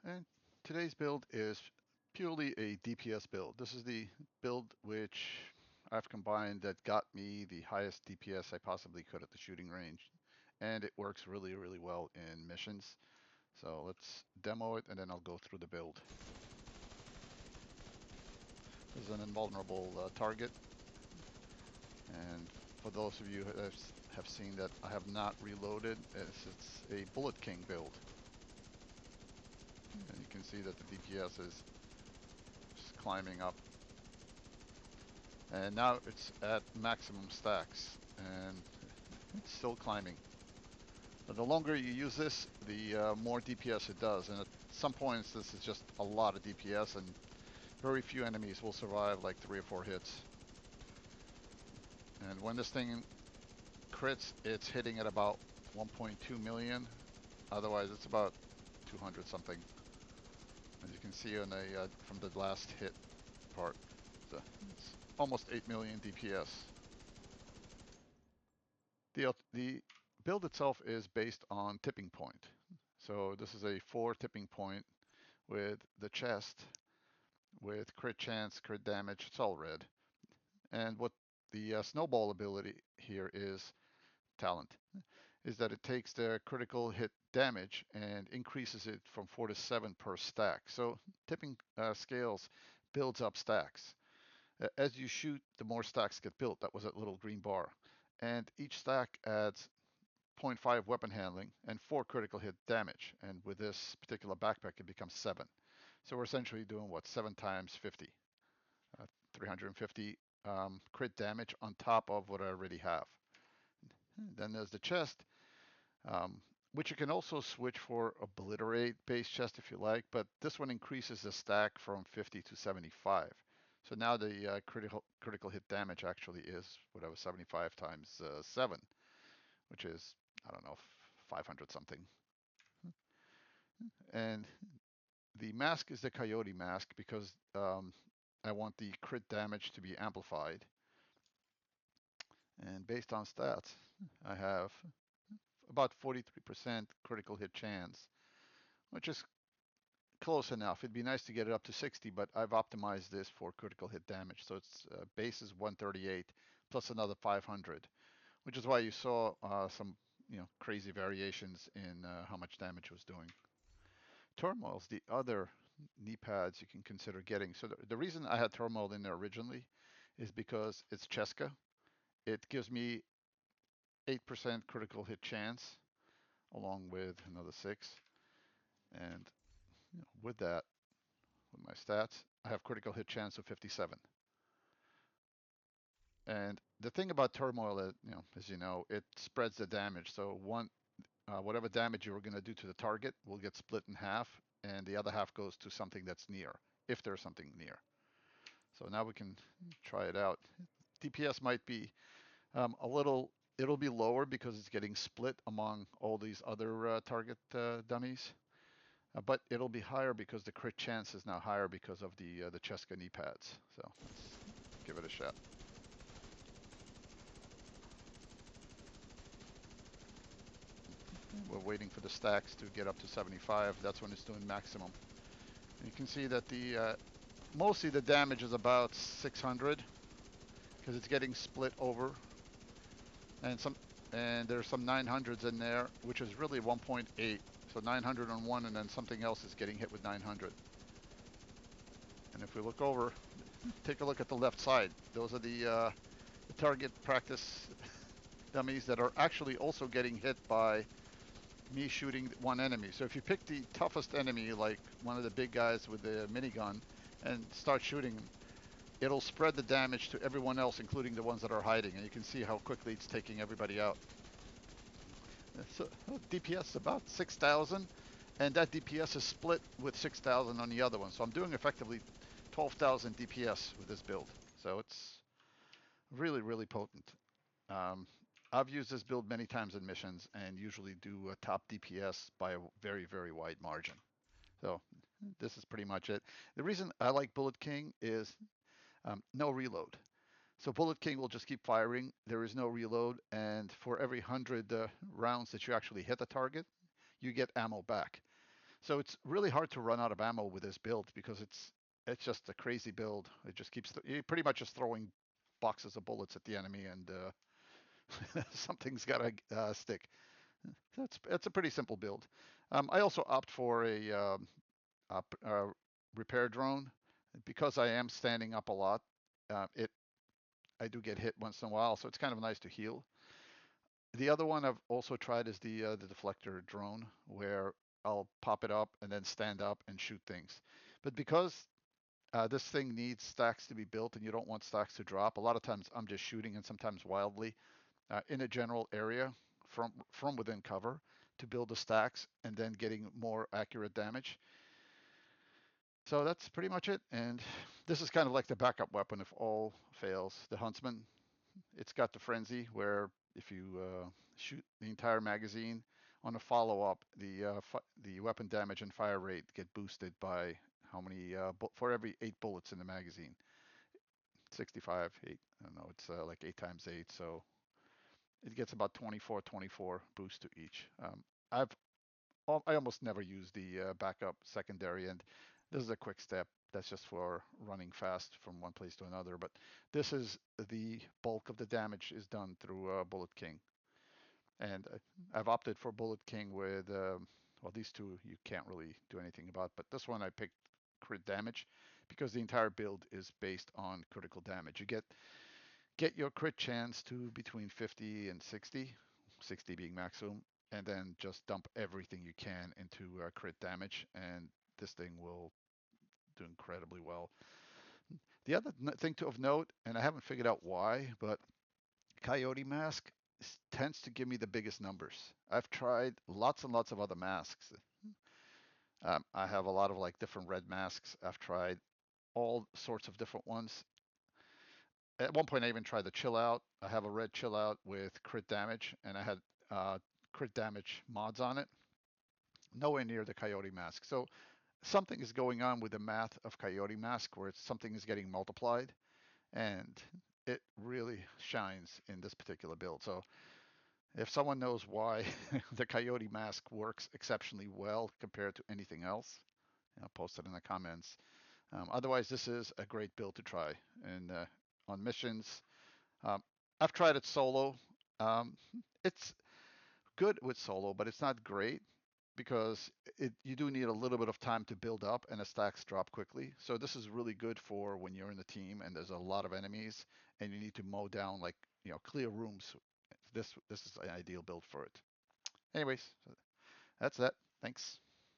And today's build is purely a DPS build. This is the build which I've combined that got me the highest DPS I possibly could at the shooting range. And it works really, really well in missions. So let's demo it and then I'll go through the build. This is an invulnerable target. And for those of you who have seen that I have not reloaded, it's a BulletKing build. And you can see that the DPS is just climbing up. And now it's at maximum stacks and it's still climbing. But the longer you use this, the more DPS it does. And at some points this is just a lot of DPS and very few enemies will survive like 3 or 4 hits. And when this thing crits, it's hitting at about 1.2 million. Otherwise it's about 200 something. As you can see on the from the last hit part. So it's almost 8 million DPS. The build itself is based on tipping point. So this is a 4 tipping point with the chest, with crit chance, crit damage, it's all red. And what the snowball ability here is talent, is that it takes the critical hit damage and increases it from 4 to 7 per stack. So tipping scales builds up stacks. As you shoot, the more stacks get built. That was that little green bar. And each stack adds 0.5 weapon handling and 4 critical hit damage. And with this particular backpack, it becomes 7. So we're essentially doing what? 7 times 50. 350 crit damage on top of what I already have. Then there's the chest, which you can also switch for obliterate base chest if you like, but this one increases the stack from 50 to 75. So now the critical hit damage actually is whatever 75 times 7, which is, I don't know, 500 something. And the mask is the Coyote mask because I want the crit damage to be amplified. And based on stats, I have about 43% critical hit chance, which is close enough. It'd be nice to get it up to 60, but I've optimized this for critical hit damage. So its base is 138 plus another 500, which is why you saw some crazy variations in how much damage it was doing. Turmoil's the other knee pads you can consider getting. So the reason I had Turmoil in there originally is because it's Cheska. It gives me 8% critical hit chance along with another 6. And with that, with my stats, I have critical hit chance of 57. And the thing about Turmoil, as you know, it spreads the damage. So whatever damage you were going to do to the target will get split in half, and the other half goes to something that's near, if there's something near. So now we can try it out. DPS might be it'll be lower because it's getting split among all these other target dummies. But it'll be higher because the crit chance is now higher because of the Cheska knee pads. So let's give it a shot. We're waiting for the stacks to get up to 75. That's when it's doing maximum. And you can see that the mostly the damage is about 600 because it's getting split over, and there's some 900s in there, which is really 1.8. So 900 on one, and then something else is getting hit with 900. And if we look over, take a look at the left side. Those are the target practice dummies that are actually also getting hit by me shooting one enemy. So if you pick the toughest enemy, like one of the big guys with the minigun, and start shooting him, it'll spread the damage to everyone else, including the ones that are hiding. And you can see how quickly it's taking everybody out. So DPS is about 6,000, and that DPS is split with 6,000 on the other one. So I'm doing effectively 12,000 DPS with this build. So it's really, really potent. I've used this build many times in missions and usually do a top DPS by a very, very wide margin. So this is pretty much it. The reason I like BulletKing is no reload. So BulletKing will just keep firing. There is no reload, and for every 100 rounds that you actually hit the target, you get ammo back. So it's really hard to run out of ammo with this build because it's just a crazy build. It just keeps you're pretty much just throwing boxes of bullets at the enemy, and something's got to stick. That's a pretty simple build. I also opt for a repair drone because I am standing up a lot. It I do get hit once in a while, so it's kind of nice to heal. The other one I've also tried is the deflector drone, where I'll pop it up and then stand up and shoot things. But because this thing needs stacks to be built and you don't want stacks to drop, a lot of times I'm just shooting and sometimes wildly in a general area from within cover to build the stacks and then getting more accurate damage. So that's pretty much it. And this is kind of like the backup weapon if all fails. The Huntsman, it's got the frenzy where if you shoot the entire magazine on a follow-up, the weapon damage and fire rate get boosted by how many for every 8 bullets in the magazine. 65, 8. I don't know. It's like 8 times 8, so it gets about 24, 24 boost to each. I've I almost never use the backup secondary, and this is a quick step. That's just for running fast from one place to another. But this is the bulk of the damage is done through BulletKing, and I've opted for BulletKing with well, these two you can't really do anything about, but this one I picked crit damage because the entire build is based on critical damage. You get your crit chance to between 50 and 60, 60 being maximum, and then just dump everything you can into crit damage, and this thing will do incredibly well. The other thing of note, and I haven't figured out why, but Coyote mask tends to give me the biggest numbers. I've tried lots and lots of other masks. I have a lot of like different red masks. I've tried all sorts of different ones. At one point, I even tried the chill out. I have a red chill out with crit damage, and I had crit damage mods on it. Nowhere near the Coyote mask. So something is going on with the math of Coyote mask, where something is getting multiplied, and it really shines in this particular build. So if someone knows why the Coyote mask works exceptionally well compared to anything else, post it in the comments. Otherwise, this is a great build to try. And on missions, um, I've tried it solo. Um, it's good with solo, but it's not great because you do need a little bit of time to build up and the stacks drop quickly. So this is really good for when you're in the team and there's a lot of enemies and you need to mow down like clear rooms. This is an ideal build for it. Anyways, so that's that. Thanks.